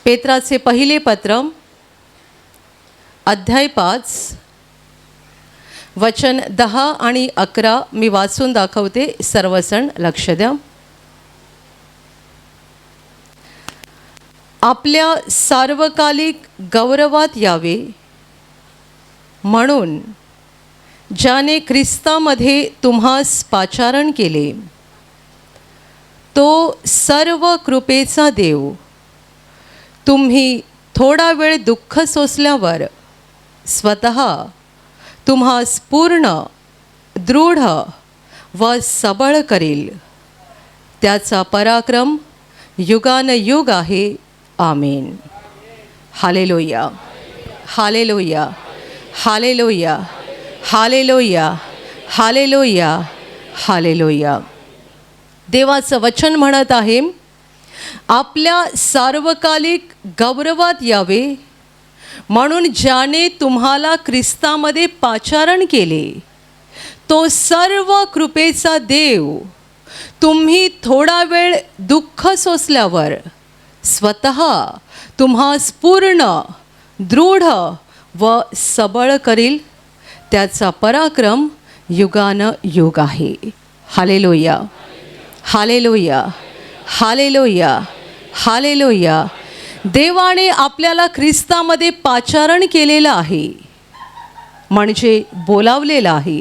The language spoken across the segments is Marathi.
पेत्राचे पहिले पत्र अध्याय 5 वचन 10 आणि 11 मी वाचून दाखवते. सर्वजण लक्ष द्या. आपल्या सार्वकालिक गौरवात यावे म्हणून ज्याने ख्रिस्तामध्ये तुम्हास पाचारण केले, तो सर्व कृपेचा देव तुम्ही थोडा वेळ दुःख सोसल्यावर स्वतः तुम्हास पूर्ण दृढ व सबळ करेल. त्याचा पराक्रम युगानयुग आहे. Amen. Hallelujah, hallelujah, hallelujah, hallelujah, hallelujah, hallelujah. देवाचं वचन म्हणत आहे, आपल्या सार्वकालिक गौरवात यावे म्हणून ज्याने तुम्हाला ख्रिस्तामध्ये पाचारण केले, तो सर्व कृपेचा देव तुम्ही थोडा वेळ दुःख सोसल्यावर स्वतः तुम्हास पूर्ण दृढ व सबळ करील. त्याचा पराक्रम युगानयुग आहे. Hallelujah, hallelujah, hallelujah, hallelujah. देवाने आपल्याला ख्रिस्तामध्ये पाचारण केलेलं आहे, म्हणजे बोलावलेलं आहे.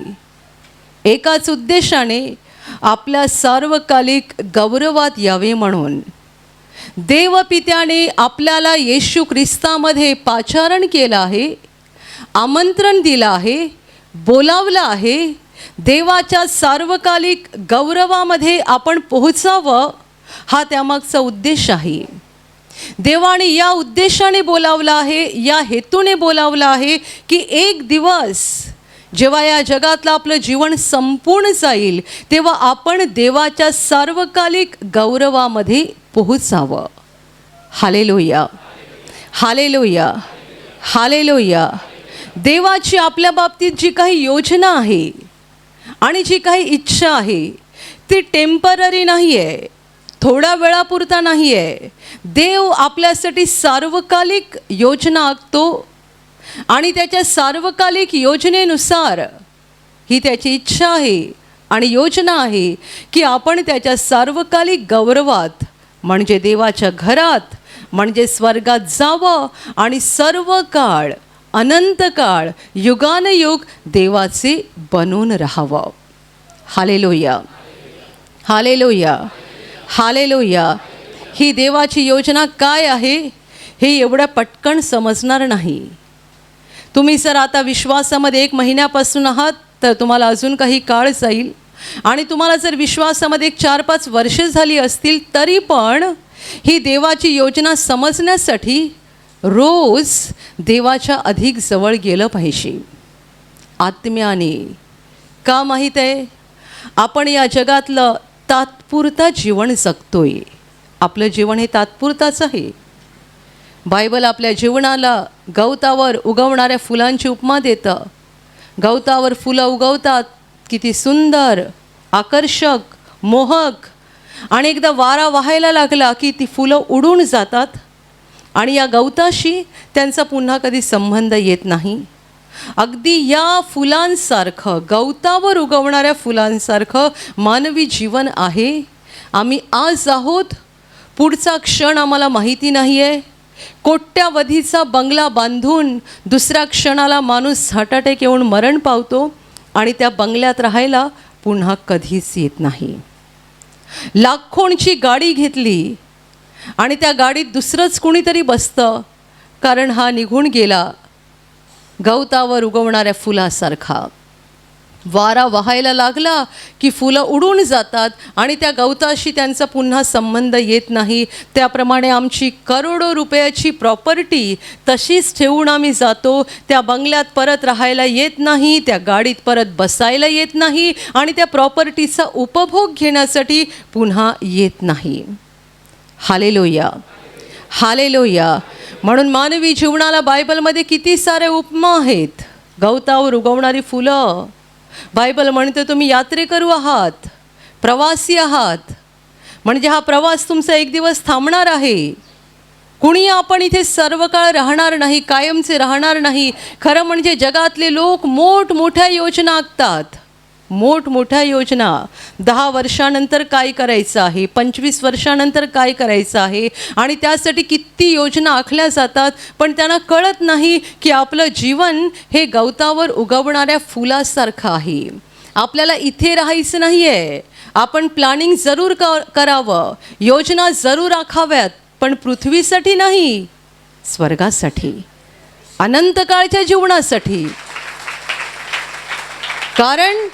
एकाच उद्देशाने आपल्या सार्वकालिक गौरवात यावे म्हणून देवपित्याने आपल्याला येशू ख्रिस्तामध्ये पाचारण केलं आहे, आमंत्रण दिलं आहे, बोलावलं आहे. देवाच्या सार्वकालिक गौरवामध्ये आपण पोहोचावं, हा त्यामागचा उद्देश आहे. देवाने या उद्देशाने बोलावलं आहे, या हेतूने बोलावलं आहे की एक दिवस जेव्हा या जगातलं आपलं जीवन संपूर्ण जाईल, तेव्हा आपण देवाच्या सार्वकालिक गौरवामध्ये पोहोचावं. Hallelujah, hallelujah, hallelujah. देवाची आपल्या बाबतीत जी काही योजना आहे आणि जी काही इच्छा आहे ती टेम्पररी नाही आहे, थोड्या वेळापुरता नाही आहे. देव आपल्यासाठी सार्वकालिक योजना आखतो आणि त्याच्या सार्वकालिक योजनेनुसार ही त्याची इच्छा आहे आणि योजना आहे की आपण त्याच्या सार्वकालिक गौरवात म्हणजे देवाच्या घरात म्हणजे स्वर्गात जावं आणि सर्व काळ अनंत काळ युगानयुग देवाचे बनून राहावं. Hallelujah, hallelujah, hallelujah. ही देवाची योजना काय आहे हे एवढ्या पटकन समजणार नाही. तुम्ही जर आता विश्वासामध्ये 1 महिन्यापासून आहात तर तुम्हाला अजून काही काळ जाईल, आणि तुम्हाला जर विश्वासामध्ये 4-5 वर्षे झाली असतील तरी पण ही देवाची योजना समजण्यासाठी रोज देवाच्या अधिक जवळ गेलं पाहिजे आत्म्याने. का माहीत आहे, आपण या जगातलं तात्पुरता जीवन जगतोय. आपलं जीवन हे तात्पुरताच आहे. बायबल आपल्या जीवनाला गवतावर उगवणाऱ्या फुलांची उपमा देतं. गवतावर फुलं उगवतात, किती सुंदर, आकर्षक, मोहक, आणि एकदा वारा वाहायला लागला की ती फुलं उडून जातात आणि या गवताशी त्यांचा पुन्हा कधी संबंध येत नाही. अगदी या फुलांसारखं, गवतावर उगवणाऱ्या फुलांसारखं मानवी जीवन आहे. आम्ही आज आहोत, पुढचा क्षण आम्हाला माहिती नाही आहे. कोट्यावधीचा बंगला बांधून दुसऱ्या क्षणाला माणूस हार्ट अटॅक येऊन मरण पावतो आणि त्या बंगल्यात राहायला पुन्हा कधीच येत नाही. लाखोंची गाडी घेतली आणि त्या गाडीत दुसरंच कुणीतरी बसतं, कारण हा निघून गेला. गवतावर उगवणाऱ्या फुलासारखा वारा वाहायला लागला की फुलं उडून जातात आणि त्या गवताशी त्यांचा पुन्हा संबंध येत नाही. त्याप्रमाणे आमची करोडो रुपयाची प्रॉपर्टी तशीच ठेवून आम्ही जातो. त्या बंगल्यात परत राहायला येत नाही, त्या गाडीत परत बसायला येत नाही आणि त्या प्रॉपर्टीचा उपभोग घेण्यासाठी पुन्हा येत नाही. Hallelujah, hallelujah. म्हणून मानवी जीवनाला बायबलमध्ये किती सारे उपमा आहेत. गवतावर उगवणारी फुलं, बायबल म्हणते तुम्ही यात्रेकरू आहात, प्रवासी आहात, म्हणजे हा प्रवास तुमचा एक दिवस थांबणार आहे. कुणी आपण इथे सर्व काळ राहणार नाही, कायमचे राहणार नाही. खरं म्हणजे जगातले लोक मोठमोठ्या योजना आखतात, मोठमोठ्या योजना. 10 वर्षानंतर काय करायचं आहे, 25 वर्षानंतर काय करायचं आहे, आणि त्यासाठी किती योजना आखल्या जातात. पण त्यांना कळत नाही की आपलं जीवन हे गवतावर उगवणाऱ्या फुलासारखं आहे. आपल्याला इथे राहायचं नाही आहे. आपण प्लॅनिंग जरूर करावं, योजना जरूर आखाव्यात, पण पृथ्वीसाठी नाही, स्वर्गासाठी, अनंतकाळच्या जीवनासाठी. कारण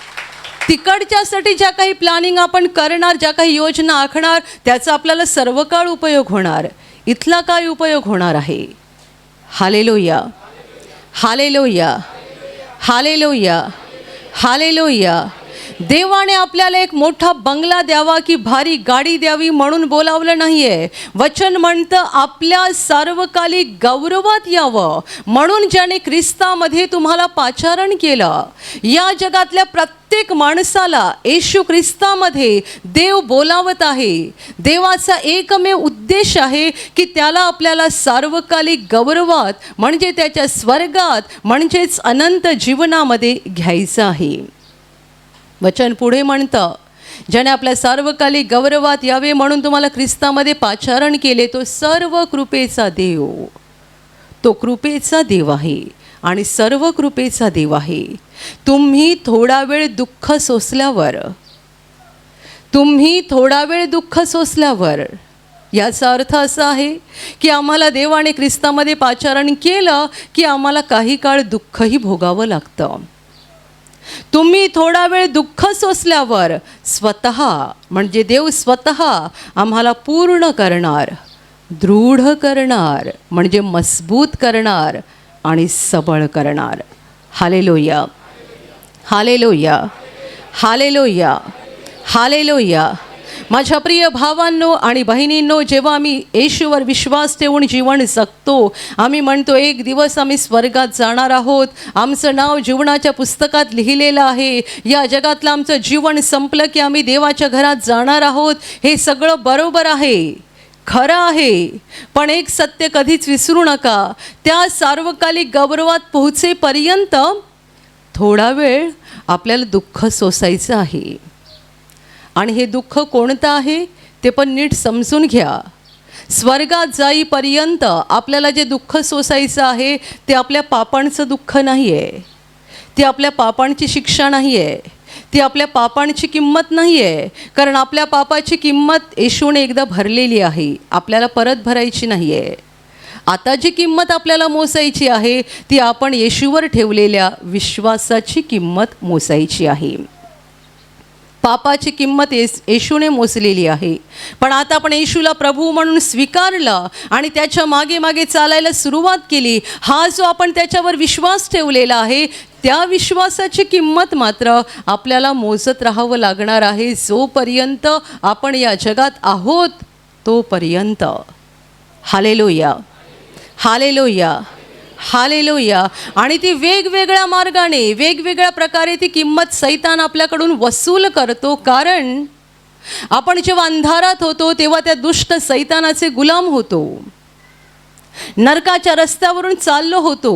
तिकडच्यासाठी ज्या काही प्लॅनिंग आपण करणार, ज्या काही योजना आखणार, त्याचा आपल्याला सर्व काळ उपयोग होणार. इथला काय उपयोग होणार आहे? Hallelujah, hallelujah, hallelujah, hallelujah. देवाने आपल्याला एक मोठा बंगला द्यावा की भारी गाडी द्यावी म्हणून बोलावलं नाही आहे. वचन म्हणतं आपल्या सार्वकालिक गौरवात यावं म्हणून ज्याने ख्रिस्तामध्ये तुम्हाला पाचारण केलं. या जगातल्या प्रत्येक माणसाला येशू ख्रिस्तामध्ये देव बोलावत आहे. देवाचा एकमेव उद्देश आहे की त्याला आपल्याला सार्वकालिक गौरवात म्हणजे त्याच्या स्वर्गात म्हणजेच अनंत जीवनामध्ये घ्यायचं आहे. वचन पुढे म्हणतं ज्याने आपल्या सार्वकालिक गौरवात यावे म्हणून तुम्हाला ख्रिस्तामध्ये पाचारण केले, तो सर्व कृपेचा देव, तो कृपेचा देव आहे आणि सर्व कृपेचा देव आहे. तुम्ही थोडा वेळ दुःख सोसल्यावर, तुम्ही थोडा वेळ दुःख सोसल्यावर, याचा अर्थ असा आहे की आम्हाला देवाने ख्रिस्तामध्ये पाचारण केलं की आम्हाला काही काळ दुःखही भोगावं लागतं. तुम्ही थोडा वेळ दुःख सोसल्यावर स्वतः म्हणजे देव स्वतः आम्हाला पूर्ण करणार, दृढ करणार म्हणजे मजबूत करणार आणि सबळ करणार. Hallelujah, hallelujah, hallelujah, hallelujah. माझ्या प्रिय भावांनो आणि बहिणींनो, जेव्हा आम्ही येशूवर विश्वास ठेवून जीवन जगतो, आम्ही म्हणतो एक दिवस आम्ही स्वर्गात जाणार आहोत, आमचं नाव जीवनाच्या पुस्तकात लिहिलेलं आहे, या जगातलं आमचं जीवन संपलं की आम्ही देवाच्या घरात जाणार आहोत. हे सगळं बरोबर आहे, खरं आहे. पण एक सत्य कधीच विसरू नका, त्या सार्वकालिक गौरवात पोहोचेपर्यंत थोडा वेळ आपल्याला दुःख सोसायचं आहे. आणि हे दुःख कोणतं आहे ते पण नीट समजून घ्या. स्वर्गात जाईपर्यंत आपल्याला जे दुःख सोसायचं आहे ते आपल्या पापांचं दुःख नाही आहे, ती आपल्या पापांची शिक्षा नाही आहे, ती आपल्या पापांची किंमत नाही आहे. कारण आपल्या पापाची किंमत येशूने एकदा भरलेली आहे, आपल्याला परत भरायची नाही आहे. आता जी किंमत आपल्याला मोजायची आहे ती आपण येशूवर ठेवलेल्या विश्वासाची किंमत मोजायची आहे. पापाची किंमत येशूने मोजलेली आहे. पण आता आपण येशूला प्रभू म्हणून स्वीकारलं आणि त्याच्या मागे मागे चालायला सुरुवात केली. हा जो आपण त्याच्यावर विश्वास ठेवलेला आहे त्या विश्वासाची किंमत मात्र आपल्याला मोजत राहावं लागणार आहे जोपर्यंत आपण या जगात आहोत तोपर्यंत. Hallelujah, hallelujah, hallelujah. आणि ती वेगवेगळ्या मार्गाने वेगवेगळ्या प्रकारे ती किंमत सैतान आपल्याकडून वसूल करतो. कारण आपण जेव्हा अंधारात होतो तेव्हा त्या दुष्ट सैतानाचे गुलाम होतो, नरकाच्या रस्त्यावरून चाललो होतो.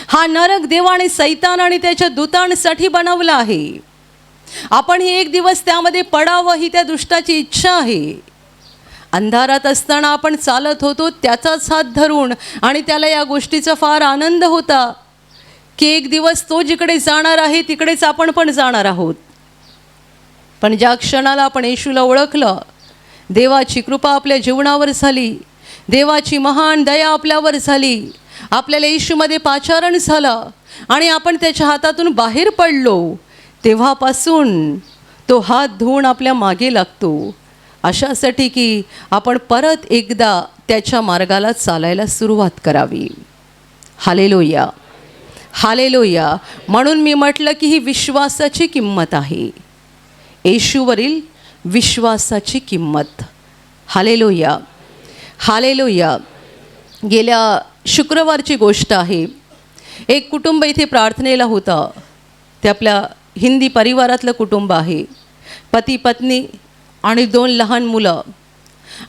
हा नरक देवाने सैतान आणि त्याच्या दूतांसाठी बनवला आहे. आपण एक दिवस त्यामध्ये पडावं ही त्या दुष्टाची इच्छा आहे. अंधारात असताना आपण चालत होतो त्याचाच हात धरून आणि त्याला या गोष्टीचा फार आनंद होता की एक दिवस तो जिकडे जाणार आहे तिकडेच आपण पण जाणार आहोत. पण ज्या क्षणाला आपण येशूला ओळखलं, देवाची कृपा आपल्या जीवनावर झाली, देवाची महान दया आपल्यावर झाली, आपल्याला येशूमध्ये पाचारण झालं आणि आपण त्याच्या हातातून बाहेर पडलो, तेव्हापासून तो हात धुवून आपल्या मागे लागतो अशासाठी की आपण परत एकदा त्याच्या मार्गाला चालायला सुरुवात करावी. Hallelujah, hallelujah. म्हणून मी म्हटलं की ही विश्वासाची किंमत आहे, येशूवरील विश्वासाची किंमत. Hallelujah, hallelujah. गेल्या शुक्रवारची गोष्ट आहे. एक कुटुंब इथे प्रार्थनेला होतं. ते आपल्या हिंदी परिवारातलं कुटुंब आहे, पती पत्नी आणि 2 लहान मुलं.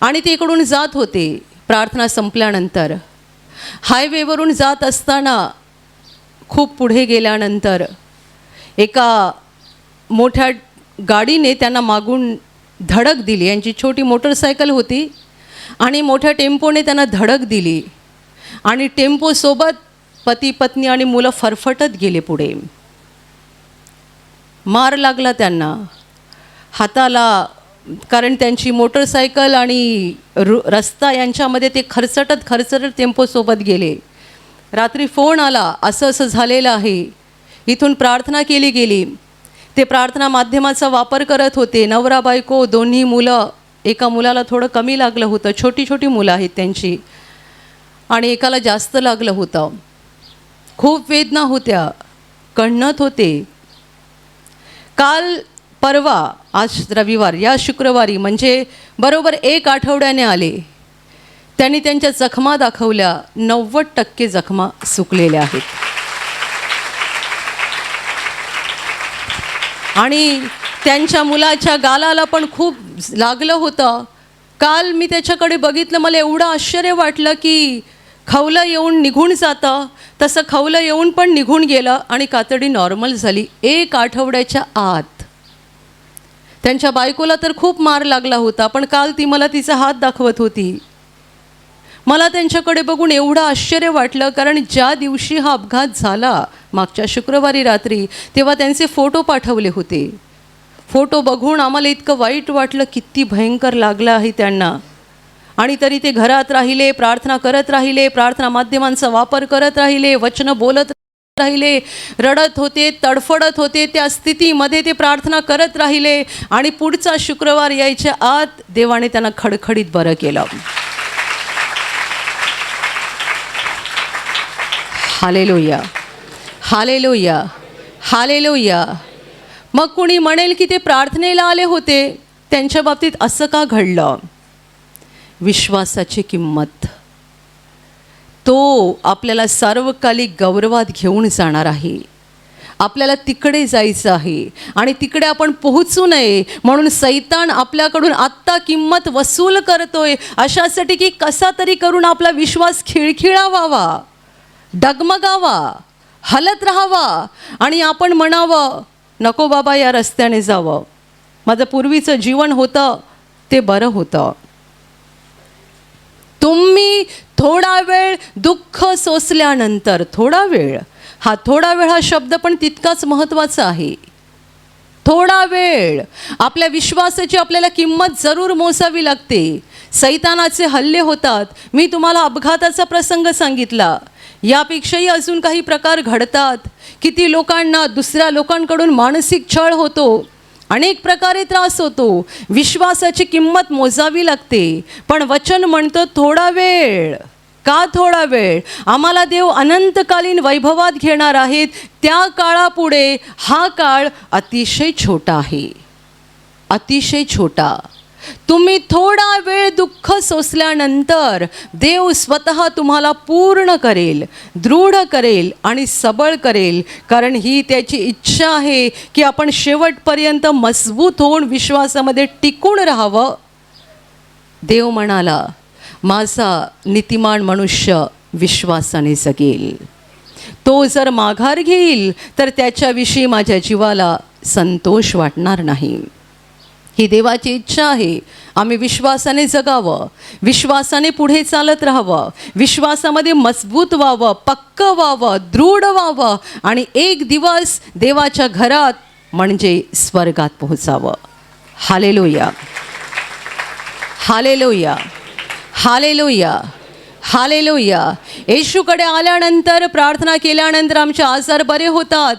आणि ते इकडून जात होते. प्रार्थना संपल्यानंतर हायवेवरून जात असताना खूप पुढे गेल्यानंतर एका मोठ्या गाडीने त्यांना मागून धडक दिली. यांची छोटी मोटरसायकल होती आणि मोठ्या टेम्पोने त्यांना धडक दिली आणि टेम्पोसोबत पती पत्नी आणि मुलं फरफटत गेले पुढे. मार लागला त्यांना हाताला, कारण त्यांची मोटरसायकल आणि रस्ता यांच्यामध्ये ते खरचटत टेम्पोसोबत गेले. रात्री फोन आला, असं असं झालेलं आहे. इथून प्रार्थना केली गेली. ते प्रार्थना माध्यमाचा वापर करत होते. नवरा बायको दोन्ही मुलं. एका मुलाला थोडं कमी लागलं होतं, छोटी छोटी मुलं आहेत त्यांची, आणि एकाला जास्त लागलं होतं. खूप वेदना होत्या, कणत होते. काल परवा, आज रविवार, या शुक्रवारी म्हणजे बरोबर 1 आठवड्याने आले. त्यांनी त्यांच्या जखमा दाखवल्या. 90% जखमा सुकलेल्या आहेत. आणि त्यांच्या मुलाच्या गालाला पण खूप लागलं होतं. काल मी त्याच्याकडे बघितलं, मला एवढं आश्चर्य वाटलं की खवलं येऊन निघून जातं, तसं खवलं येऊन पण निघून गेलं आणि कातडी नॉर्मल झाली 1 आठवड्याच्या आत. त्यांच्या बायकोला तर खूप मार लागला होता, पण काल ती मला तिचा हात दाखवत होती. मला त्यांच्याकडे बघून एवढं आश्चर्य वाटलं, कारण ज्या दिवशी हा अपघात झाला मागच्या शुक्रवारी रात्री, तेव्हा त्यांचे फोटो पाठवले होते. फोटो बघून आम्हाला इतकं वाईट वाटलं, किती भयंकर लागलं आहे त्यांना. आणि तरी ते घरात राहिले, प्रार्थना करत राहिले, प्रार्थना माध्यमांचा वापर करत राहिले, वचनं बोलत राहिले, रडत होते, तडफडत होते. त्या स्थितीमध्ये ते प्रार्थना करत राहिले आणि पुढचा शुक्रवार यायच्या आत देवाने त्यांना खडखडीत बरं केलं. Hallelujah, hallelujah, hallelujah. मग कुणी म्हणेल की ते प्रार्थनेला आले होते, त्यांच्या बाबतीत असं का घडलं? विश्वासाची किंमत. तो आपल्याला सार्वकालिक गौरवात घेऊन जाणार आहे. आपल्याला तिकडे जायचं आहे आणि तिकडे आपण पोहोचू नये म्हणून सैतान आपल्याकडून आत्ता किंमत वसूल करतोय, अशासाठी की कसा तरी करून आपला विश्वास खिळखिळावावा, डगमगावा, हलत राहावा आणि आपण म्हणावं, नको बाबा या रस्त्याने जावं, माझं पूर्वीचं जीवन होतं ते बरं होतं. तुम्ही थोडा वेळ दुःख सोसल्यानंतर, थोडा वेळ हा शब्द पण तितकाच महत्त्वाचा आहे. थोडा वेळ आपल्या विश्वासाची आपल्याला किंमत जरूर मोजावी लागते. सैतानाचे हल्ले होतात. मी तुम्हाला अपघाताचा प्रसंग सांगितला, यापेक्षाही अजून काही प्रकार घडतात. किती लोकांना दुसऱ्या लोकांकडून मानसिक छळ होतो, अनेक प्रकारे त्रास होतो. विश्वासाची किंमत मोजावी लागते. पण वचन म्हणतं थोडा वेळ. का थोडा वेळ? आम्हाला देव अनंतकालीन वैभवात घेणार आहेत. त्या काळापुढे हा काळ अतिशय छोटा आहे, अतिशय छोटा. तुम्ही थोडा वेळ दुःख सोसल्यानंतर देव स्वतः तुम्हाला पूर्ण करेल, दृढ करेल आणि सबळ करेल, कारण ही त्याची इच्छा आहे की आपण शेवटपर्यंत मजबूत होऊन विश्वासामध्ये टिकून राहावं. देव म्हणाला, माझा नीतिमान मनुष्य विश्वासाने जगेल. तो जर माघार घेईल तर त्याच्याविषयी माझ्या जीवाला संतोष वाटणार नाही. ही देवाची इच्छा आहे. आम्ही विश्वासाने जगावं, विश्वासाने पुढे चालत राहावं, विश्वासामध्ये मजबूत व्हावं, पक्क व्हावं, दृढ व्हावं आणि एक दिवस देवाच्या घरात म्हणजे स्वर्गात पोहोचावं. Hallelujah, hallelujah, hallelujah, hallelujah. येशूकडे आल्यानंतर, प्रार्थना केल्यानंतर आमचे आजार बरे होतात,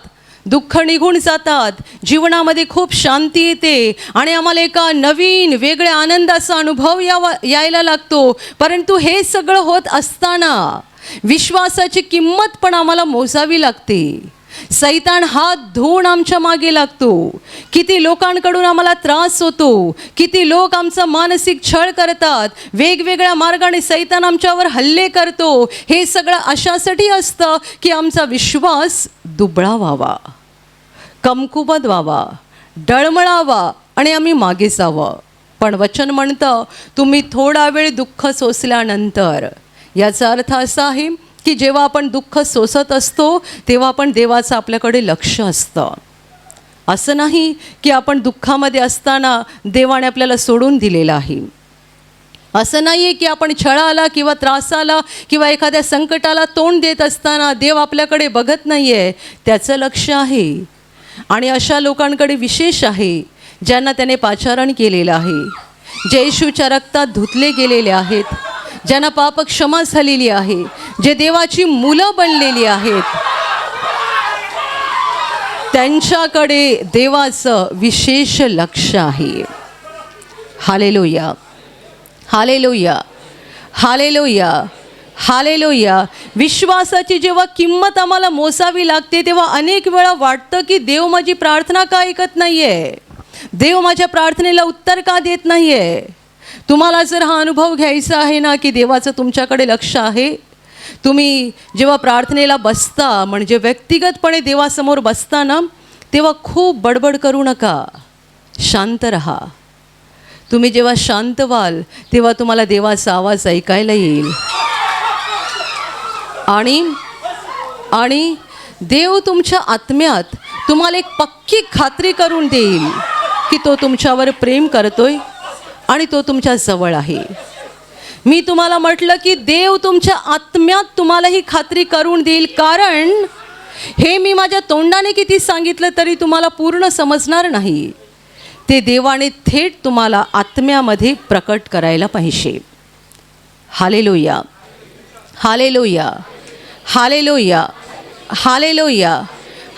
दुःख निघून जातात, जीवनामध्ये खूप शांती येते आणि आम्हाला एका नवीन वेगळ्या आनंदाचा अनुभव यायला लागतो. परंतु हे सगळं होत असताना विश्वासाची किंमत पण आम्हाला मोजावी लागते. सैतान हात धुवून आमच्या मागे लागतो. किती लोकांकडून आम्हाला त्रास होतो, किती लोक आमचा मानसिक छळ करतात, वेगवेगळ्या मार्गाने सैतान आमच्यावर हल्ले करतो. हे सगळं अशासाठी असतं की आमचा विश्वास दुबळा व्हावा, कमकुवत व्हावा, डळमळावा आणि आम्ही मागे जावं. पण वचन म्हणतं तुम्ही थोडा वेळ दुःख सोसल्यानंतर. याचा अर्थ असा आहे की जेव्हा आपण दुःख सोसत असतो तेव्हा आपण देवाचं आपल्याकडे लक्ष असतं. असं नाही की आपण दुःखामध्ये असताना देवाने आपल्याला सोडून दिलेलं आहे. असं नाही आहे की आपण छळाला किंवा त्रासाला किंवा एखाद्या संकटाला तोंड देत असताना देव आपल्याकडे बघत नाही आहे. त्याचं लक्ष आहे. आणि अशा लोकांकडे विशेष आहे ज्यांना त्याने पाचारण केलेलं आहे, जे येशूच्या रक्तात धुतले गेलेले आहेत, ज्यांना पाप क्षमा झालेली आहे, जे देवाची मुलं बनलेली आहेत. त्यांच्याकडे देवाचं विशेष लक्ष आहे. Hallelujah, hallelujah, hallelujah, hallelujah. विश्वासाची जेव्हा किंमत आम्हाला मोजावी लागते तेव्हा अनेक वेळा वाटतं की देव माझी प्रार्थना का ऐकत नाही आहे, देव माझ्या प्रार्थनेला उत्तर का देत नाही आहे. तुम्हाला जर हा अनुभव घ्यायचा आहे ना की देवाचं तुमच्याकडे लक्ष आहे, तुम्ही जेव्हा प्रार्थनेला बसता म्हणजे व्यक्तिगतपणे देवासमोर बसता ना तेव्हा खूप बडबड करू नका, शांत रहा. तुम्ही जेव्हा शांत व्हाल तेव्हा तुम्हाला देवाचा आवाज ऐकायला येईल. आणि देव तुमच्या आत्म्यात तुम्हाला एक पक्की खात्री करून देईल की तो तुमच्यावर प्रेम करतोय आणि तो तुमच्या जवळ आहे. मी तुम्हाला म्हटलं की देव तुमच्या आत्म्यात तुम्हाला ही खात्री करून देईल, कारण हे मी माझ्या तोंडाने किती सांगितलं तरी तुम्हाला पूर्ण समजणार नाही. ते देवाने थेट तुम्हाला आत्म्यामध्ये प्रकट करायला पाहिजे. Hallelujah, hallelujah, hallelujah, hallelujah,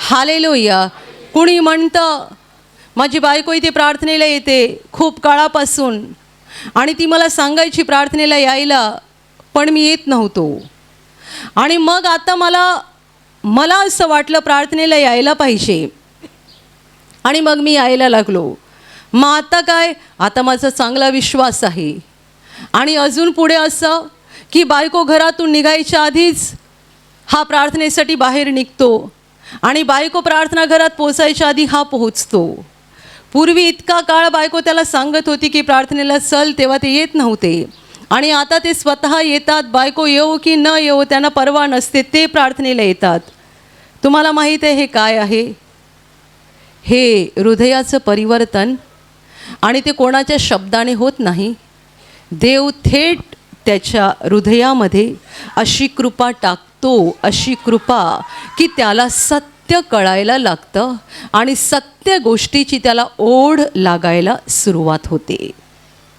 hallelujah. कुणी म्हणतं माझी बायको इथे प्रार्थनेला येते खूप काळापासून आणि ती मला सांगायची प्रार्थनेला यायला, पण मी येत नव्हतो. आणि मग आता मला असं वाटलं प्रार्थनेला यायला पाहिजे आणि मग मी यायला लागलो. मग आता काय, आता माझा चांगला विश्वास आहे. आणि अजून पुढे असं की बायको घरातून निघायच्या आधीच हा प्रार्थनेसाठी बाहेर निघतो आणि बायको प्रार्थना घरात पोचायच्या आधी हा पोहोचतो. पूर्वी इतका काळ बायको त्याला सांगत होती की प्रार्थनेला चल, तेव्हा ते येत नव्हते. आणि आता ते स्वतः येतात. बायको येऊ की न येऊ त्यांना पर्वा नसते, ते प्रार्थनेला येतात. तुम्हाला माहीत आहे हे काय आहे? हे हृदयाचं परिवर्तन. आणि ते कोणाच्या शब्दाने होत नाही. देव थेट त्याच्या हृदयामध्ये अशी कृपा टाकतो, अशी कृपा की त्याला सत्य कळायला लागतं आणि सत्य गोष्टीची त्याला ओढ लागायला सुरुवात होते,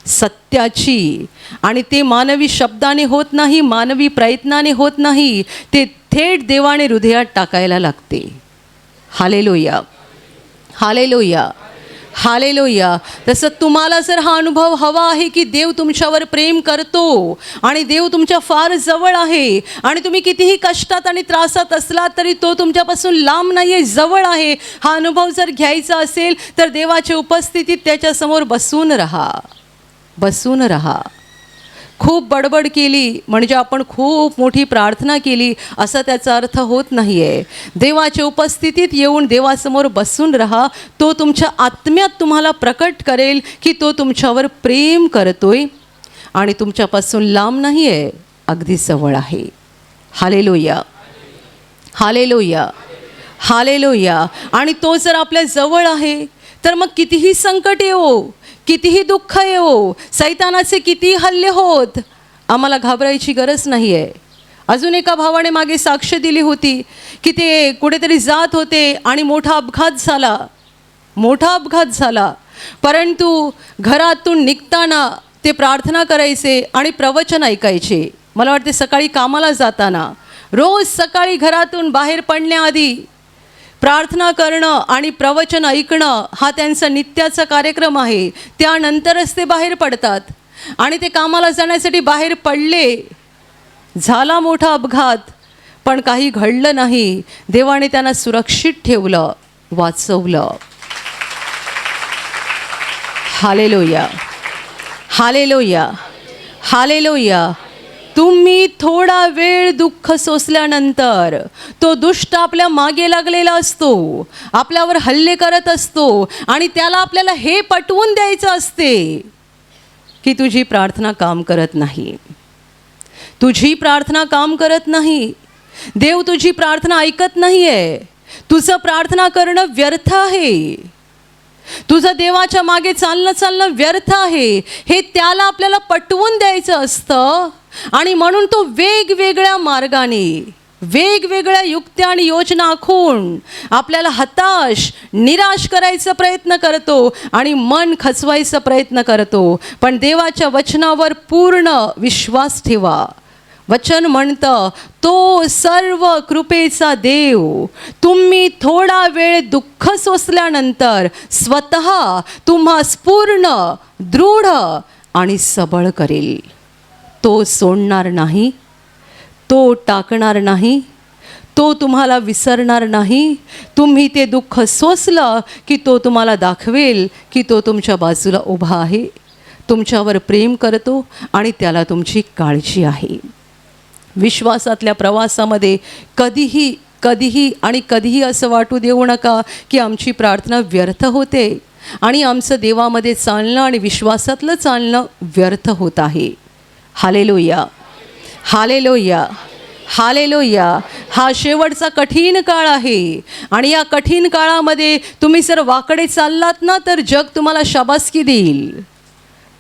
सत्याची. आणि ते मानवी शब्दाने होत नाही, मानवी प्रयत्नाने होत नाही, ते थेट देवाने हृदयात टाकायला लागते. Hallelujah, hallelujah, hallelujah. तसं तुम्हाला जर हा अनुभव हवा आहे की देव तुमच्यावर प्रेम करतो आणि देव तुमच्या फार जवळ आहे आणि तुम्ही कितीही कष्टात आणि त्रासात असलात तरी तो तुमच्यापासून लांब नाही आहे, जवळ आहे, हा अनुभव जर घ्यायचा असेल तर देवाच्या उपस्थितीत त्याच्यासमोर बसून राहा, बसून राहा. खूप बडबड केली म्हणजे आपण खूप मोठी प्रार्थना केली असा त्याचा अर्थ होत नाही आहे. देवाच्या उपस्थितीत येऊन देवासमोर बसून राहा. तो तुमच्या आत्म्यात तुम्हाला प्रकट करेल की तो तुमच्यावर प्रेम करतोय आणि तुमच्यापासून लांब नाही आहे, अगदी जवळ आहे. Hallelujah, hallelujah, hallelujah. आणि तो जर आपल्या जवळ आहे तर मग कितीही संकट येवो, कितीही दुःख येवो, सैतानाचे कितीही हल्ले होत, आम्हाला घाबरायची गरज नाही आहे. अजून एका भावाने मागे साक्ष दिली होती की ते कुठेतरी जात होते आणि मोठा अपघात झाला. परंतु घरातून निघताना ते प्रार्थना करायचे आणि प्रवचन ऐकायचे. मला वाटते सकाळी कामाला जाताना रोज सकाळी घरातून बाहेर पडण्याआधी प्रार्थना करणं आणि प्रवचन ऐकणं हा त्यांचा नित्याचा कार्यक्रम आहे. त्यानंतरच ते बाहेर पडतात. आणि ते कामाला जाण्यासाठी बाहेर पडले, झाला मोठा अपघात, पण काही घडलं नाही. देवाने त्यांना सुरक्षित ठेवलं, वाचवलं. Hallelujah, hallelujah, hallelujah. तुम्ही थोडा वेळ दुःख सोसल्यानंतर तो दुष्ट आपल्या मागे लागलेला असतो, आपल्यावर हल्ले करत असतो आणि त्याला आपल्याला हे पटवून द्यायचं असते की तुझी प्रार्थना काम करत नाही. तुझी प्रार्थना काम करत नाही. देव तुझी प्रार्थना ऐकत नाही आहे. तुझं प्रार्थना करणं व्यर्थ आहे. तुझं देवाच्या मागे चालणं व्यर्थ आहे. हे त्याला आपल्याला पटवून द्यायचं असतं. आणि म्हणून तो वेगवेगळ्या मार्गाने, वेगवेगळ्या युक्त्या आणि योजना आखून आपल्याला हताश, निराश करायचा प्रयत्न करतो आणि मन खचवायचा प्रयत्न करतो. पण देवाच्या वचनावर पूर्ण विश्वास ठेवा. वचन म्हणतं, तो सर्व कृपेचा देव तुम्ही थोडा वेळ दुःख सोसल्यानंतर स्वतः तुम्हास पूर्ण, दृढ आणि सबळ करेल. तो सोडणार नाही, तो टाकणार नाही, तो तुम्हाला विसरणार नाही. तुम्ही ते दुःख सोसलं की तो तुम्हाला दाखवेल की तो तुमच्या बाजूला उभा आहे, तुमच्यावर प्रेम करतो आणि त्याला तुमची काळजी आहे. विश्वासातल्या प्रवासामध्ये कधीही असं वाटू देऊ नका की आमची प्रार्थना व्यर्थ होते आणि आमचं देवामध्ये चालणं आणि विश्वासातलं चालणं व्यर्थ होत आहे. Hallelujah, hallelujah, hallelujah. हा शेवटचा कठीण काळ आहे आणि या कठीण काळामध्ये तुम्ही जर वाकडे चाललात ना तर जग तुम्हाला शाबासकी देईल.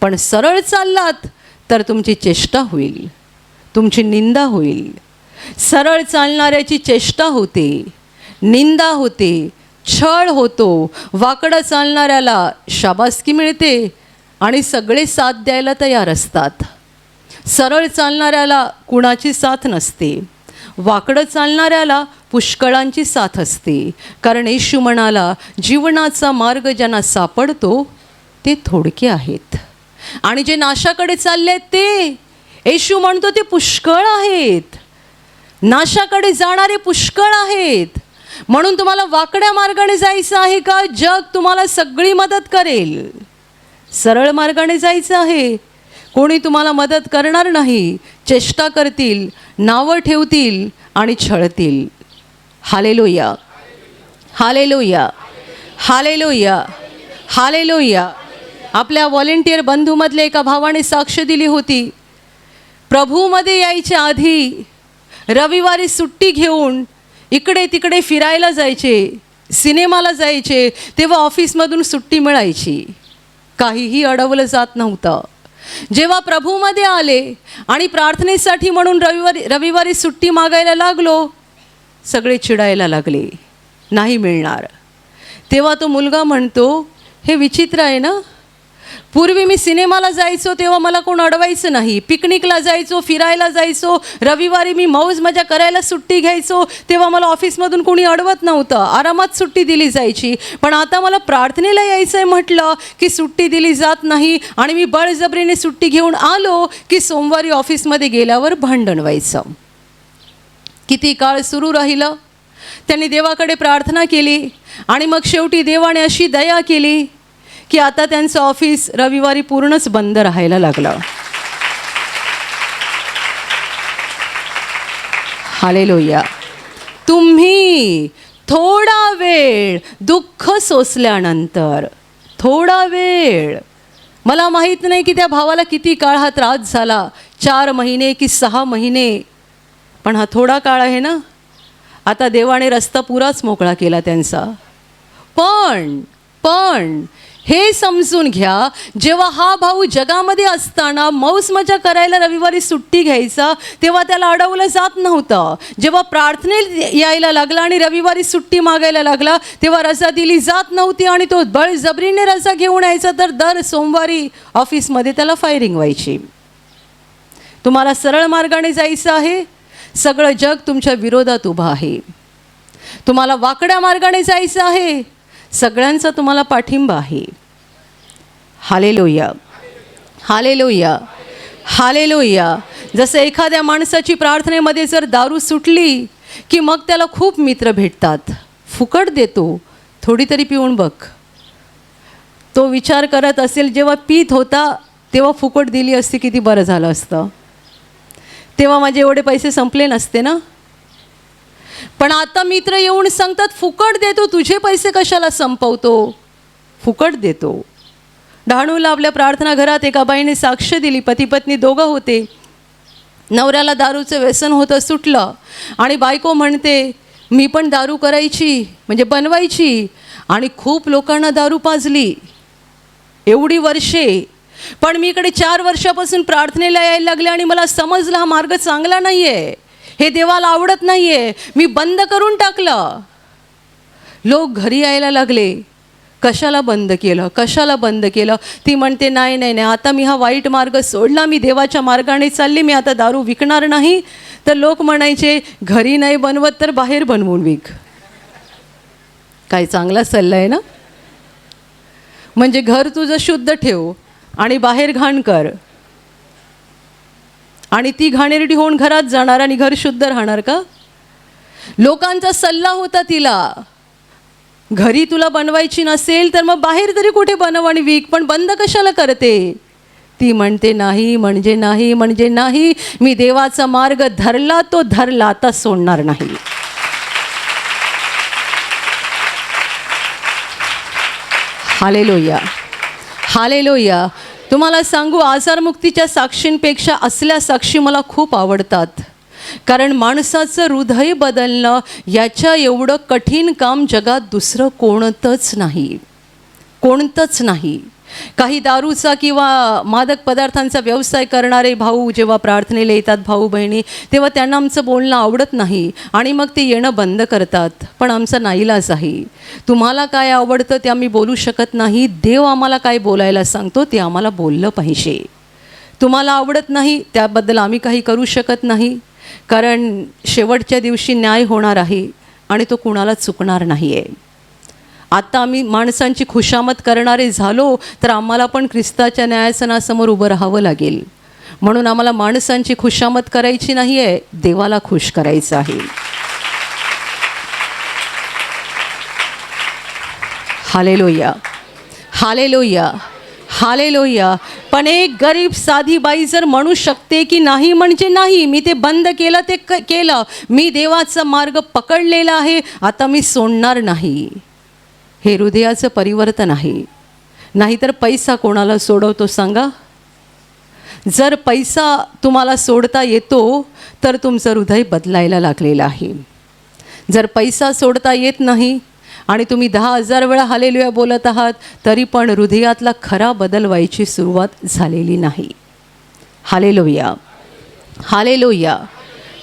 पण सरळ चाललात तर तुमची चेष्टा होईल, तुमची निंदा होईल. सरळ चालणाऱ्याची चेष्टा होते, निंदा होते, छळ होतो. वाकडं चालणाऱ्याला शाबासकी मिळते आणि सगळे साथ द्यायला तयार असतात. सरळ चालणाऱ्याला कुणाची साथ नसते. वाकडं चालणाऱ्याला पुष्कळांची साथ असते. कारण येशू म्हणाला, जीवनाचा मार्ग ज्यांना सापडतो ते थोडके आहेत आणि जे नाशाकडे चालले ते, येशू म्हणतो, ते पुष्कळ आहेत. नाशाकडे जाणारे पुष्कळ आहेत. म्हणून तुम्हाला वाकड्या मार्गाने जायचं आहे का? जग तुम्हाला सगळी मदत करेल. सरळ मार्गाने जायचं आहे, कोणी तुम्हाला मदत करणार नाही. चेष्टा करतील, नावं ठेवतील आणि छळतील. Hallelujah, hallelujah, hallelujah, hallelujah. आपल्या व्हॉलेंटियर बंधूमधल्या एका भावाने साक्ष दिली होती. प्रभूमध्ये यायच्या आधी रविवारी सुट्टी घेऊन इकडे तिकडे फिरायला जायचे, सिनेमाला जायचे. तेव्हा ऑफिसमधून सुट्टी मिळायची, काहीही अडवलं जात नव्हतं. जेव्हा प्रभूमध्ये आले आणि प्रार्थनेसाठी म्हणून रविवारी सुट्टी मागायला लागलो, सगळे चिडायला लागले, नाही मिळणार. तेव्हा तो मुलगा म्हणतो, हे विचित्र आहे ना, पूर्वी मी सिनेमाला जायचो तेव्हा मला कोण अडवायचं नाही. पिकनिकला जायचो, फिरायला जायचो, रविवारी मी मौज मजा करायला सुट्टी घ्यायचो तेव्हा मला ऑफिसमधून कोणी अडवत नव्हतं, आरामात सुट्टी दिली जायची. पण आता मला प्रार्थनेला यायचं आहे म्हटलं की सुट्टी दिली जात नाही आणि मी बळजबरीने सुट्टी घेऊन आलो की सोमवारी ऑफिसमध्ये गेल्यावर भांडण व्हायचं. किती काळ सुरू राहिलं. त्यांनी देवाकडे प्रार्थना केली आणि मग शेवटी देवाने अशी दया केली की आता त्यांचं ऑफिस रविवारी पूर्णच बंद राहायला लागलं. हालेलुया. तुम्ही थोडा वेळ दुःख सोसल्यानंतर, थोडा वेळ, मला माहीत नाही की त्या भावाला किती काळ हा त्रास झाला, 4 महिने की 6 महिने, पण हा थोडा काळ आहे ना. आता देवाने रस्ता पुराच मोकळा केला त्यांचा. पण हे समजून घ्या, जेव्हा हा भाऊ जगामध्ये असताना मौज मजा करायला रविवारी सुट्टी घ्यायचा तेव्हा त्याला अडवलं जात नव्हतं. जेव्हा प्रार्थनेला यायला लागला आणि रविवारी सुट्टी मागायला लागला तेव्हा रजा दिली जात नव्हती आणि तो बळजबरीने रजा घेऊन यायचा, तर दर सोमवारी ऑफिसमध्ये त्याला फायरिंग व्हायची. तुम्हाला सरळ मार्गाने जायचं आहे, सगळं जग तुमच्या विरोधात उभं आहे. तुम्हाला वाकड्या मार्गाने जायचं आहे, सगळ्यांचा तुम्हाला पाठिंबा आहे. Hallelujah, hallelujah, hallelujah. जसं एखाद्या माणसाची प्रार्थनेमध्ये जर दारू सुटली की मग त्याला खूप मित्र भेटतात, फुकट देतो, थोडी तरी पिऊन बघ. तो विचार करत असेल, जेव्हा पीत होता तेव्हा फुकट दिली असती किती बरं झालं असतं, तेव्हा माझे एवढे पैसे संपले नसते ना. पण आता मित्र येऊन सांगतात, फुकट देतो, तुझे पैसे कशाला संपवतो, फुकट देतो. डहाणूला आपल्या प्रार्थना घरात एका बाईने साक्ष दिली. पती पत्नी दोघं होते. नवऱ्याला दारूचं व्यसन होतं, सुटलं. आणि बायको म्हणते मी पण दारू करायची, म्हणजे बनवायची, आणि खूप लोकांना दारू पाजली एवढी वर्षे. पण मी इकडे 4 वर्षापासून प्रार्थनेला यायला लागले आणि मला समजलं हा मार्ग चांगला नाही आहे, हे देवाला आवडत नाही आहे. मी बंद करून टाकलं. लोक घरी यायला लागले, कशाला बंद केलं, कशाला बंद केलं. ती म्हणते नाही नाही नाही, आता मी हा वाईट मार्ग सोडला, मी देवाच्या मार्गाने चालली, मी आता दारू विकणार नाही. तर लोक म्हणायचे घरी नाही बनवत तर बाहेर बनवून विक. काय चांगला सल्ला आहे ना. म्हणजे घर तुझं शुद्ध ठेव आणि बाहेर घाण कर, आणि ती घाणेरडी होऊन घरात जाणार आणि घर शुद्ध राहणार का. लोकांचा सल्ला होता तिला, घरी तुला बनवायची नसेल तर मग बाहेर तरी कुठे बनव आणि विक, पण बंद कशाला करते. ती म्हणते नाही म्हणजे नाही म्हणजे नाही, मी देवाचा मार्ग धरला तो धरला, आता सोडणार नाही. Hallelujah, hallelujah. तुम्हाला सांगू, आजारमुक्तीच्या साक्षींपेक्षा असल्या साक्षी मला खूप आवडतात. कारण माणसाचं हृदय बदलणं याच्या एवढं कठीण काम जगात दुसरं कोणतंच नाही, कोणतंच नाही. काही दारूचा किंवा मादक पदार्थांचा व्यवसाय करणारे भाऊ जेव्हा प्रार्थनेला येतात, भाऊ बहिणी, तेव्हा त्यांना आमचं बोलणं आवडत नाही आणि मग ते येणं बंद करतात. पण आमचा नाईलाज आहे. तुम्हाला काय आवडतं ते आम्ही बोलू शकत नाही. देव आम्हाला काय बोलायला सांगतो ते आम्हाला बोललं पाहिजे. तुम्हाला आवडत नाही त्याबद्दल आम्ही काही करू शकत नाही, कारण शेवटच्या दिवशी न्याय होणार आहे आणि तो कुणाला चुकणार नाही आहे. आता आम्ही माणसांची खुशामत करणारे झालो तर आम्हाला पण ख्रिस्ताच्या न्यायासनासमोर उभं राहावं लागेल. म्हणून आम्हाला माणसांची खुशामत करायची नाही आहे, देवाला खुश करायचं आहे. Hallelujah, hallelujah, hallelujah. पण एक गरीब साधी बाई जर म्हणू शकते की नाही म्हणजे नाही, मी ते बंद केलं, ते केलं, मी देवाचा मार्ग पकडलेला आहे, आता मी सोडणार नाही, हे हृदयाचं परिवर्तन आहे. नाहीतर पैसा कोणाला सोडवतो सांगा. जर पैसा तुम्हाला सोडता येतो तर तुमचं हृदय बदलायला लागलेलं आहे. जर पैसा सोडता येत नाही आणि तुम्ही 10,000 वेळा हालेलुया बोलत आहात तरी पण हृदयातला खरा बदल व्हायची सुरुवात झालेली नाही. Hallelujah, hallelujah,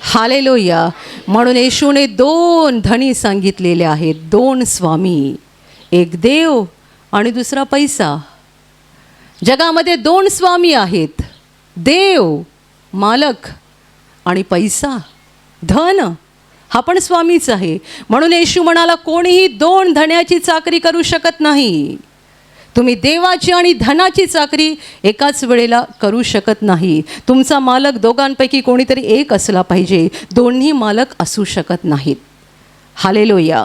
hallelujah. म्हणून येशूने 2 धणी सांगितलेले आहेत, 2 स्वामी, एक देव आणि दुसरा पैसा. जगामध्ये 2 स्वामी आहेत, देव मालक आणि पैसा धन, हा पण स्वामीच आहे. म्हणून येशू म्हणाला कोणीही 2 धन्याची चाकरी करू शकत नाही. तुम्ही देवाची आणि धनाची चाकरी एकाच वेळेला करू शकत नाही. तुमचा मालक दोघांपैकी कोणीतरी एक असला पाहिजे, दोन्ही मालक असू शकत नाहीत. Hallelujah,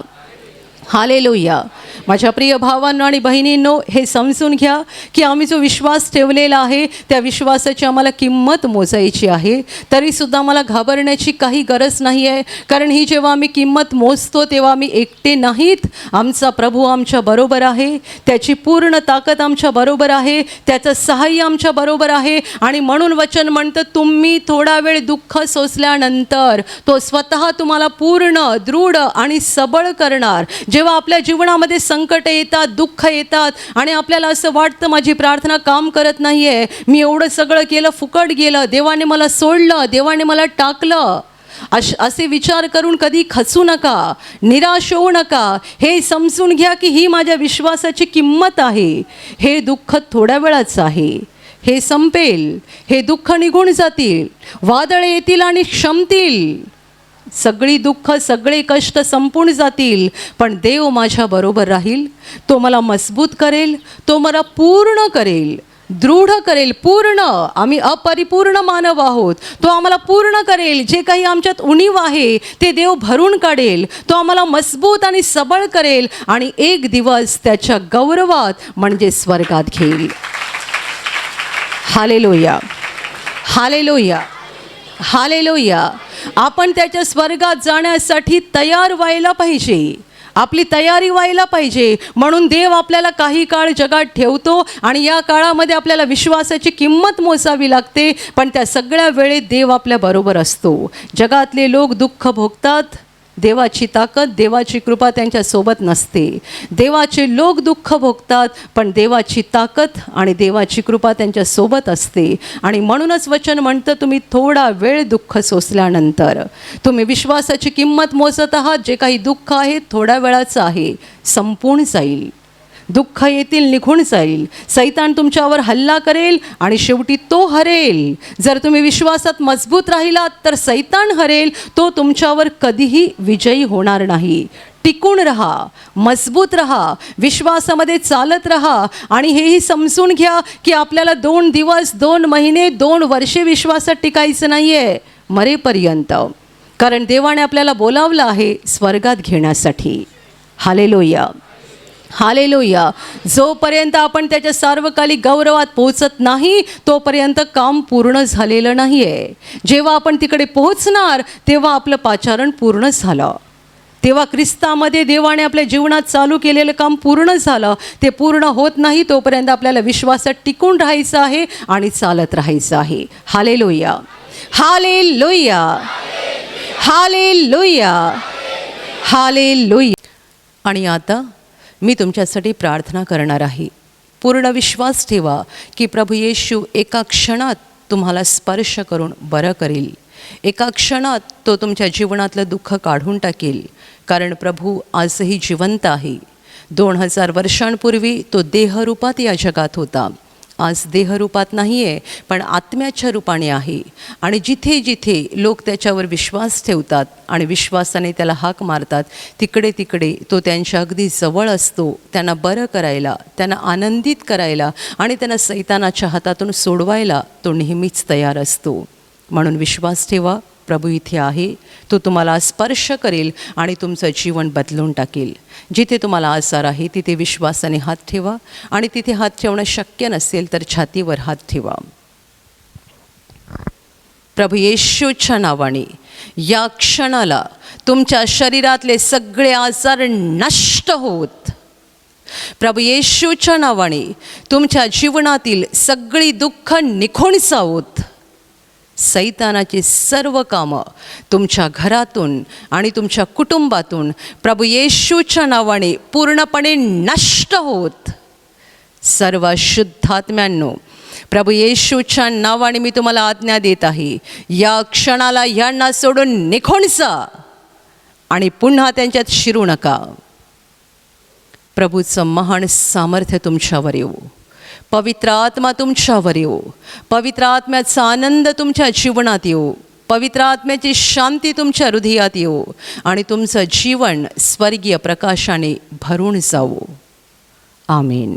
hallelujah. माझ्या प्रिय भावांनो आणि बहिणींनो, हे समजून घ्या की आम्ही जो विश्वास ठेवलेला आहे त्या विश्वासाची आम्हाला किंमत मोजायची आहे. तरीसुद्धा मला घाबरण्याची काही गरज नाही आहे, कारण ही जेव्हा आम्ही किंमत मोजतो तेव्हा आम्ही एकटे नाहीत. आमचा प्रभू आमच्या बरोबर आहे, त्याची पूर्ण ताकद आमच्या बरोबर आहे, त्याचं सहाय्य आमच्या बरोबर आहे. आणि म्हणून वचन म्हणतं, तुम्ही थोडा वेळ दुःख सोसल्यानंतर तो स्वतः तुम्हाला पूर्ण दृढ आणि सबळ करणार. जेव्हा आपल्या जीवनामध्ये संकट येतात, दुःख येतात आणि आपल्याला असं वाटतं माझी प्रार्थना काम करत नाही आहे, मी एवढं सगळं केलं, फुकट गेलं, देवाने मला सोडलं, देवाने मला टाकलं, असे विचार करून कधी खचू नका, निराश होऊ नका. हे समजून घ्या की ही माझ्या विश्वासाची किंमत आहे. हे दुःख थोड्या वेळाचं आहे, हे संपेल, हे दुःख निघून जातील, वादळे येतील आणि शमतील, सगळी दुःख सगळे कष्ट संपून जातील, पण देव माझ्या बरोबर राहील. तो मला मजबूत करेल, तो मला पूर्ण करेल, दृढ करेल. पूर्ण, आम्ही अपरिपूर्ण मानव आहोत, तो आम्हाला पूर्ण करेल. जे काही आमच्यात उणीव आहे ते देव भरून काढेल. तो आम्हाला मजबूत आणि सबळ करेल आणि एक दिवस त्याच्या गौरवात म्हणजे स्वर्गात घेईल. Hallelujah, hallelujah, hallelujah. आपण त्याच्या स्वर्गात जाण्यासाठी तयार व्हायला पाहिजे. आपली तयारी व्हायला पाहिजे. म्हणून देव आपल्याला काही काळ जगात ठेवतो आणि या काळामध्ये आपल्याला विश्वासाची किंमत मोजावी लागते. पण त्या सगळ्या वेळेत देव आपल्याबरोबर असतो. जगातले लोक दुःख भोगतात, देवाची ताकद, देवाची कृपा त्यांच्यासोबत नसते. देवाचे लोक दुःख भोगतात, पण देवाची ताकद आणि देवाची कृपा त्यांच्यासोबत असते. आणि म्हणूनच वचन म्हणतं, तुम्ही थोडा वेळ दुःख सोसल्यानंतर तुम्ही विश्वासाची किंमत मोजत आहात. जे काही दुःख आहे थोड्या वेळाचं आहे, संपून जाईल. दुःख येतील, निघून जाईल. सैतान तुमच्यावर हल्ला करेल आणि शेवटी तो हरेल. जर तुम्ही विश्वासात मजबूत राहिलात तर सैतान हरेल, तो तुमच्यावर कधीही विजयी होणार नाही. टिकून राहा, मजबूत राहा, विश्वासामध्ये चालत राहा. आणि हेही समजून घ्या की आपल्याला 2 दिवस, 2 महिने, 2 वर्षे विश्वासात टिकायचं नाही आहे, मरेपर्यंत. कारण देवाने आपल्याला बोलावलं आहे स्वर्गात घेण्यासाठी. Hallelujah, hallelujah. जोपर्यंत आपण त्याच्या सार्वकालिक गौरवात पोहोचत नाही तोपर्यंत काम पूर्ण झालेलं नाही आहे. जेव्हा आपण तिकडे पोहोचणार तेव्हा आपलं पाचारण पूर्ण झालं. तेव्हा ख्रिस्तामध्ये देवाने आपल्या जीवनात चालू केलेलं काम पूर्ण झालं. ते पूर्ण होत नाही तोपर्यंत आपल्याला विश्वासात टिकून राहायचं आहे आणि चालत राहायचं आहे. Hallelujah, hallelujah, hallelujah, hallelujah. आणि आता मी तुमच्यासाठी प्रार्थना करणार आहे. पूर्ण विश्वास ठेवा की प्रभू येशू एका क्षणात तुम्हाला स्पर्श करून बरं करेल. एका क्षणात तो तुमच्या जीवनातलं दुःख काढून टाकेल. कारण प्रभू आजही जिवंत आहे. 2000 वर्षांपूर्वी तो देहरूपात या जगात होता. आज देहरूपात नाही आहे, पण आत्म्याच्या रूपाने आहे. आणि जिथे जिथे लोक त्याच्यावर विश्वास ठेवतात आणि विश्वासाने त्याला हाक मारतात, तिकडे तिकडे तो त्यांच्या अगदी जवळ असतो. त्यांना बरं करायला, त्यांना आनंदित करायला आणि त्यांना सैतानाच्या हातातून सोडवायला तो नेहमीच तयार असतो. म्हणून विश्वास ठेवा, प्रभू इथे आहे. तो तुम्हाला स्पर्श करेल आणि तुमचं जीवन बदलून टाकेल. जिथे तुम्हाला आजार आहे तिथे विश्वासाने हात ठेवा आणि तिथे हात ठेवणं शक्य नसेल तर छातीवर हात ठेवा. प्रभू येशूच्या नावाने या क्षणाला तुमच्या शरीरातले सगळे आजार नष्ट होत, प्रभू येशूच्या नावाने तुमच्या जीवनातील सगळी दुःख निघून जावोत. सैतानाची सर्व कामं तुमच्या घरातून आणि तुमच्या कुटुंबातून प्रभू येशूच्या नावाने पूर्णपणे नष्ट होत. सर्व शुद्धात्म्यांनो, प्रभू येशूच्या नावाने मी तुम्हाला आज्ञा देत आहे, या क्षणाला यांना सोडून निघून जा आणि पुन्हा त्यांच्यात शिरू नका. प्रभूचं महान सामर्थ्य तुमच्यावर येऊ. पवित्र आत्मा तुमच्यावर येऊ. पवित्र आत्म्याचा आनंद तुमच्या जीवनात येऊ. पवित्र आत्म्याची शांती तुमच्या हृदयात येऊ आणि तुमचं जीवन स्वर्गीय प्रकाशाने भरून जावो. आमीन.